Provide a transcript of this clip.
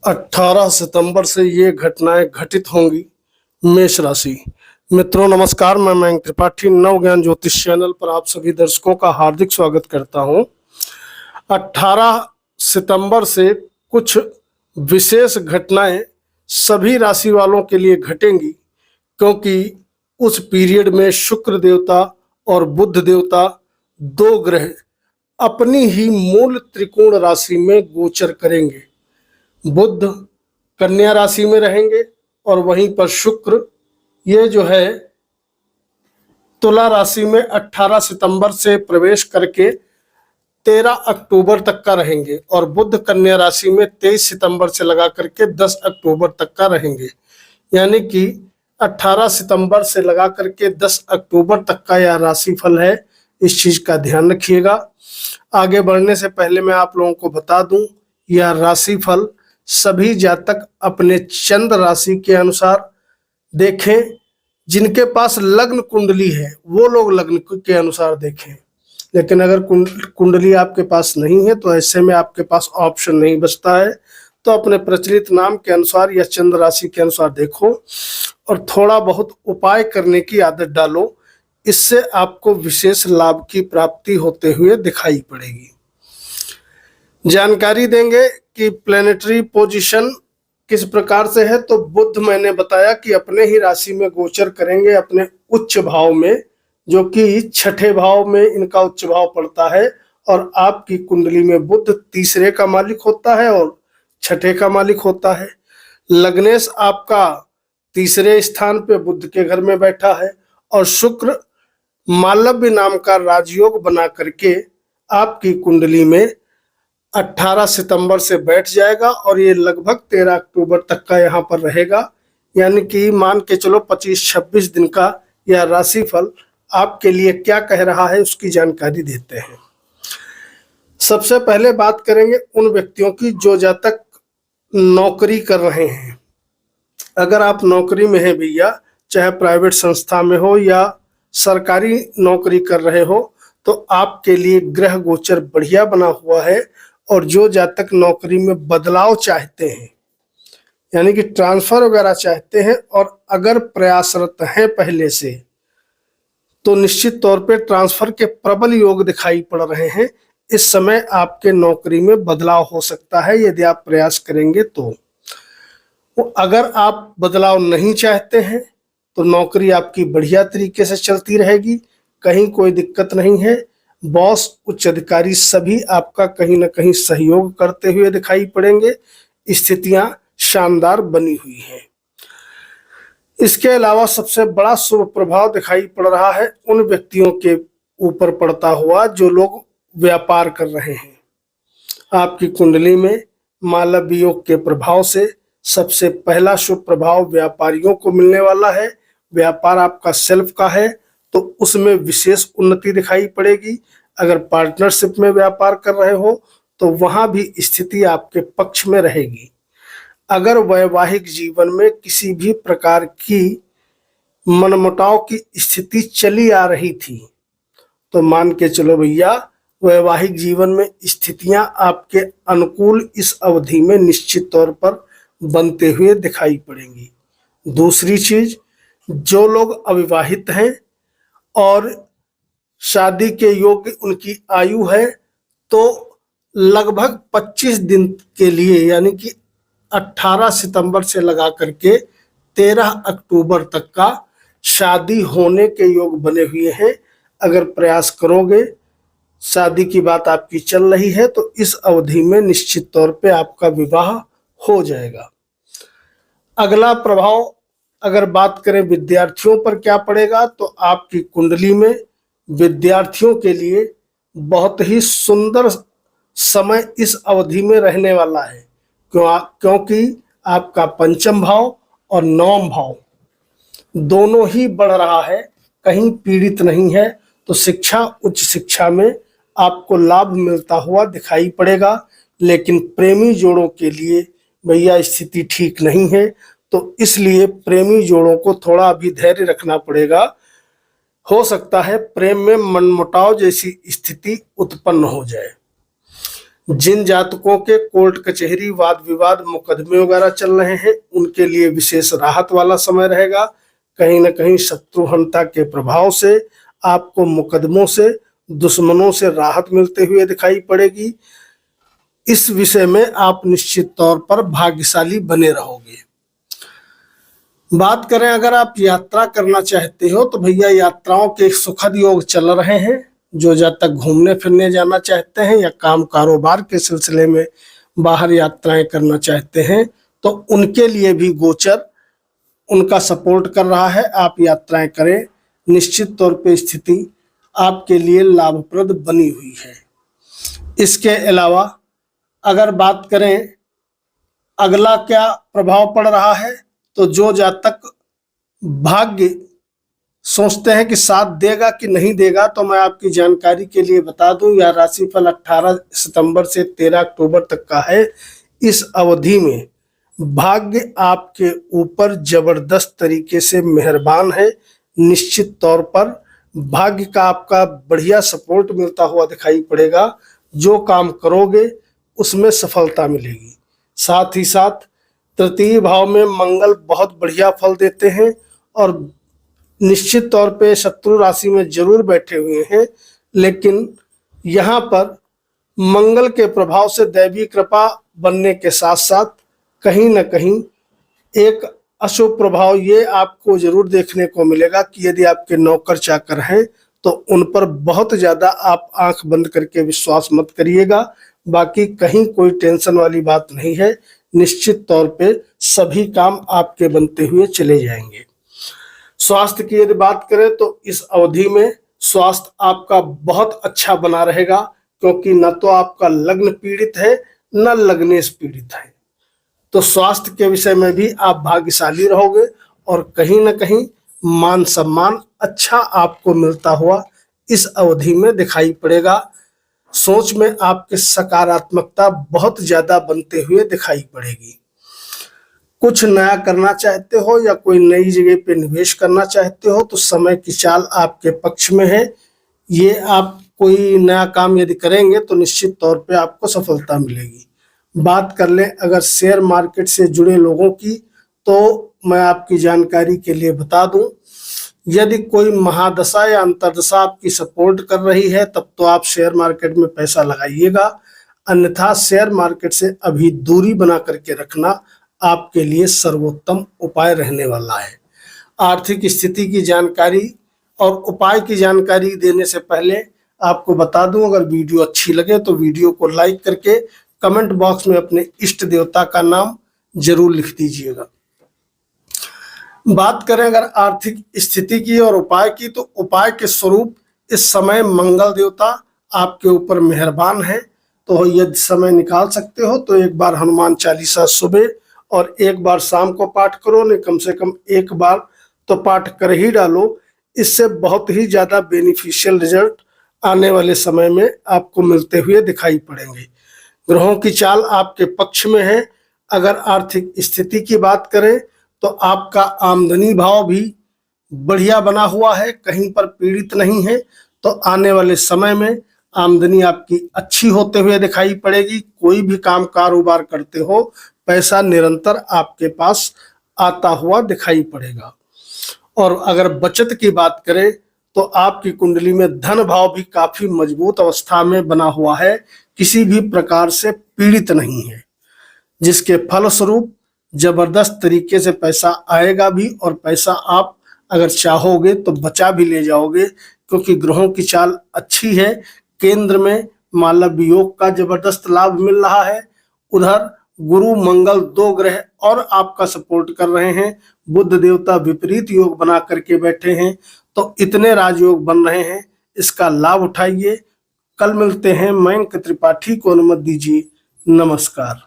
18 सितंबर से ये घटनाएं घटित होंगी। मेष राशि मित्रों नमस्कार, मैं मयंक त्रिपाठी नव ज्ञान ज्योतिष चैनल पर आप सभी दर्शकों का हार्दिक स्वागत करता हूं। 18 सितंबर से कुछ विशेष घटनाएं सभी राशि वालों के लिए घटेंगी, क्योंकि उस पीरियड में शुक्र देवता और बुध देवता दो ग्रह अपनी ही मूल त्रिकोण राशि में गोचर करेंगे। बुध कन्या राशि में रहेंगे और वहीं पर शुक्र ये जो है तुला राशि में 18 सितंबर से प्रवेश करके 13 अक्टूबर तक का रहेंगे और बुध कन्या राशि में 23 सितंबर से लगा करके 10 अक्टूबर तक का रहेंगे। यानी कि 18 सितंबर से लगा करके 10 अक्टूबर तक का यह राशिफल है। इस चीज का ध्यान रखिएगा। आगे बढ़ने से पहले मैं आप लोगों को बता दूं, यह राशिफल सभी जातक अपने चंद्र राशि के अनुसार देखें। जिनके पास लग्न कुंडली है वो लोग लग्न के अनुसार देखें, लेकिन अगर कुंडली आपके पास नहीं है तो ऐसे में आपके पास ऑप्शन नहीं बचता है। तो अपने प्रचलित नाम के अनुसार या चंद्र राशि के अनुसार देखो और थोड़ा बहुत उपाय करने की आदत डालो। इससे आपको विशेष लाभ की प्राप्ति होते हुए दिखाई पड़ेगी। जानकारी देंगे कि प्लेनेटरी पोजीशन किस प्रकार से है। तो बुध मैंने बताया कि अपने ही राशि में गोचर करेंगे, अपने उच्च भाव में, जो कि छठे भाव में इनका उच्च भाव पड़ता है। और आपकी कुंडली में बुध तीसरे का मालिक होता है और छठे का मालिक होता है। लग्नेश आपका तीसरे स्थान पे बुध के घर में बैठा है और शुक्र मालव्य नाम का राजयोग बना करके आपकी कुंडली में 18 सितंबर से बैठ जाएगा और ये लगभग 13 अक्टूबर तक का यहाँ पर रहेगा। यानी कि मान के चलो 25-26 दिन का यह राशिफल आपके लिए क्या कह रहा है उसकी जानकारी देते हैं। सबसे पहले बात करेंगे उन व्यक्तियों की जो जातक नौकरी कर रहे हैं। अगर आप नौकरी में हैं भैया, चाहे प्राइवेट संस्था में हो या सरकारी नौकरी कर रहे हो, तो आपके लिए ग्रह गोचर बढ़िया बना हुआ है। और जो जातक नौकरी में बदलाव चाहते हैं, यानी कि ट्रांसफर वगैरह चाहते हैं और अगर प्रयासरत हैं पहले से, तो निश्चित तौर पे ट्रांसफर के प्रबल योग दिखाई पड़ रहे हैं। इस समय आपके नौकरी में बदलाव हो सकता है यदि आप प्रयास करेंगे तो। अगर आप बदलाव नहीं चाहते हैं तो नौकरी आपकी बढ़िया तरीके से चलती रहेगी, कहीं कोई दिक्कत नहीं है। बॉस, उच्च अधिकारी सभी आपका कहीं ना कहीं सहयोग करते हुए दिखाई पड़ेंगे। स्थितियां शानदार बनी हुई हैं। इसके अलावा सबसे बड़ा शुभ प्रभाव दिखाई पड़ रहा है उन व्यक्तियों के ऊपर पड़ता हुआ जो लोग व्यापार कर रहे हैं। आपकी कुंडली में मालव्य योग के प्रभाव से सबसे पहला शुभ प्रभाव व्यापारियों को मिलने वाला है। व्यापार आपका सेल्फ का है तो उसमें विशेष उन्नति दिखाई पड़ेगी। अगर पार्टनरशिप में व्यापार कर रहे हो तो वहां भी स्थिति आपके पक्ष में रहेगी। अगर वैवाहिक जीवन में किसी भी प्रकार की मनमुटाव की स्थिति चली आ रही थी तो मान के चलो भैया, वैवाहिक जीवन में स्थितियां आपके अनुकूल इस अवधि में निश्चित तौर पर बनते हुए दिखाई पड़ेंगी। दूसरी चीज, जो लोग अविवाहित हैं और शादी के योग्य उनकी आयु है, तो लगभग 25 दिन के लिए, यानी कि 18 सितंबर से लगा करके 13 अक्टूबर तक का शादी होने के योग बने हुए हैं। अगर प्रयास करोगे, शादी की बात आपकी चल रही है, तो इस अवधि में निश्चित तौर पे आपका विवाह हो जाएगा। अगला प्रभाव अगर बात करें विद्यार्थियों पर क्या पड़ेगा, तो आपकी कुंडली में विद्यार्थियों के लिए बहुत ही सुंदर समय इस अवधि में रहने वाला है। क्योंकि आपका पंचम भाव और नवम भाव दोनों ही बढ़ रहा है, कहीं पीड़ित नहीं है। तो शिक्षा, उच्च शिक्षा में आपको लाभ मिलता हुआ दिखाई पड़ेगा। लेकिन प्रेमी जोड़ों के लिए भैया स्थिति ठीक नहीं है, तो इसलिए प्रेमी जोड़ों को थोड़ा अभी धैर्य रखना पड़ेगा। हो सकता है प्रेम में मनमुटाव जैसी स्थिति उत्पन्न हो जाए। जिन जातकों के कोर्ट कचहरी वाद विवाद मुकदमे वगैरह चल रहे हैं उनके लिए विशेष राहत वाला समय रहेगा। कहीं ना कहीं शत्रुहंता के प्रभाव से आपको मुकदमों से दुश्मनों से राहत मिलते हुए दिखाई पड़ेगी। इस विषय में आप निश्चित तौर पर भाग्यशाली बने रहोगे। बात करें अगर आप यात्रा करना चाहते हो तो भैया यात्राओं के सुखद योग चल रहे हैं। जो जातक घूमने फिरने जाना चाहते हैं या काम कारोबार के सिलसिले में बाहर यात्राएं करना चाहते हैं तो उनके लिए भी गोचर उनका सपोर्ट कर रहा है। आप यात्राएं करें, निश्चित तौर पे स्थिति आपके लिए लाभप्रद बनी हुई है। इसके अलावा अगर बात करें अगला क्या प्रभाव पड़ रहा है तो जो जातक भाग्य सोचते हैं कि साथ देगा कि नहीं देगा तो मैं आपकी जानकारी के लिए बता दूं यह राशिफल 18 सितंबर से 13 अक्टूबर तक का है। इस अवधि में भाग्य आपके ऊपर जबरदस्त तरीके से मेहरबान है। निश्चित तौर पर भाग्य का आपका बढ़िया सपोर्ट मिलता हुआ दिखाई पड़ेगा। जो काम करोगे उसमें सफलता मिलेगी। साथ ही साथ तृतीय भाव में मंगल बहुत बढ़िया फल देते हैं और निश्चित तौर पे शत्रु राशि में जरूर बैठे हुए हैं, लेकिन यहाँ पर मंगल के प्रभाव से दैवीय कृपा बनने के साथ साथ कहीं ना कहीं एक अशुभ प्रभाव ये आपको जरूर देखने को मिलेगा कि यदि आपके नौकर चाकर हैं तो उन पर बहुत ज़्यादा आप आंख बंद करके विश्वास मत करिएगा। बाकी कहीं कोई टेंशन वाली बात नहीं है। निश्चित तौर पे सभी काम आपके बनते हुए चले जाएंगे। स्वास्थ्य की यदि बात करें तो इस अवधि में स्वास्थ्य आपका बहुत अच्छा बना रहेगा, क्योंकि न तो आपका लग्न पीड़ित है न लग्नेश पीड़ित है। तो स्वास्थ्य के विषय में भी आप भाग्यशाली रहोगे और कहीं ना कहीं मान सम्मान अच्छा आपको मिलता हुआ इस अवधि में दिखाई पड़ेगा। सोच में आपके सकारात्मकता बहुत ज्यादा बनते हुए दिखाई पड़ेगी। कुछ नया करना चाहते हो या कोई नई जगह पे निवेश करना चाहते हो तो समय की चाल आपके पक्ष में है। ये आप कोई नया काम यदि करेंगे तो निश्चित तौर पे आपको सफलता मिलेगी। बात कर लें अगर शेयर मार्केट से जुड़े लोगों की तो मैं आपकी जानकारी के लिए बता दूं, यदि कोई महादशा या अंतर्दशा आपकी सपोर्ट कर रही है तब तो आप शेयर मार्केट में पैसा लगाइएगा, अन्यथा शेयर मार्केट से अभी दूरी बना करके रखना आपके लिए सर्वोत्तम उपाय रहने वाला है। आर्थिक स्थिति की जानकारी और उपाय की जानकारी देने से पहले आपको बता दूं, अगर वीडियो अच्छी लगे तो वीडियो को लाइक करके कमेंट बॉक्स में अपने इष्ट देवता का नाम जरूर लिख दीजिएगा। बात करें अगर आर्थिक स्थिति की और उपाय की तो उपाय के स्वरूप इस समय मंगल देवता आपके ऊपर मेहरबान है। तो यदि समय निकाल सकते हो तो एक बार हनुमान चालीसा सुबह और एक बार शाम को पाठ करो, नहीं कम से कम एक बार तो पाठ कर ही डालो। इससे बहुत ही ज़्यादा बेनिफिशियल रिजल्ट आने वाले समय में आपको मिलते हुए दिखाई पड़ेंगे। ग्रहों की चाल आपके पक्ष में है। अगर आर्थिक स्थिति की बात करें तो आपका आमदनी भाव भी बढ़िया बना हुआ है, कहीं पर पीड़ित नहीं है। तो आने वाले समय में आमदनी आपकी अच्छी होते हुए दिखाई पड़ेगी। कोई भी काम कारोबार करते हो पैसा निरंतर आपके पास आता हुआ दिखाई पड़ेगा। और अगर बचत की बात करें तो आपकी कुंडली में धन भाव भी काफी मजबूत अवस्था में बना हुआ है, किसी भी प्रकार से पीड़ित नहीं है, जिसके फलस्वरूप जबरदस्त तरीके से पैसा आएगा भी और पैसा आप अगर चाहोगे तो बचा भी ले जाओगे, क्योंकि ग्रहों की चाल अच्छी है। केंद्र में मालव योग का जबरदस्त लाभ मिल रहा है, उधर गुरु मंगल दो ग्रह और आपका सपोर्ट कर रहे हैं, बुध देवता विपरीत योग बना करके बैठे हैं। तो इतने राजयोग बन रहे हैं, इसका लाभ उठाइए। कल मिलते हैं। मयंक त्रिपाठी को अनुमति दीजिए। नमस्कार।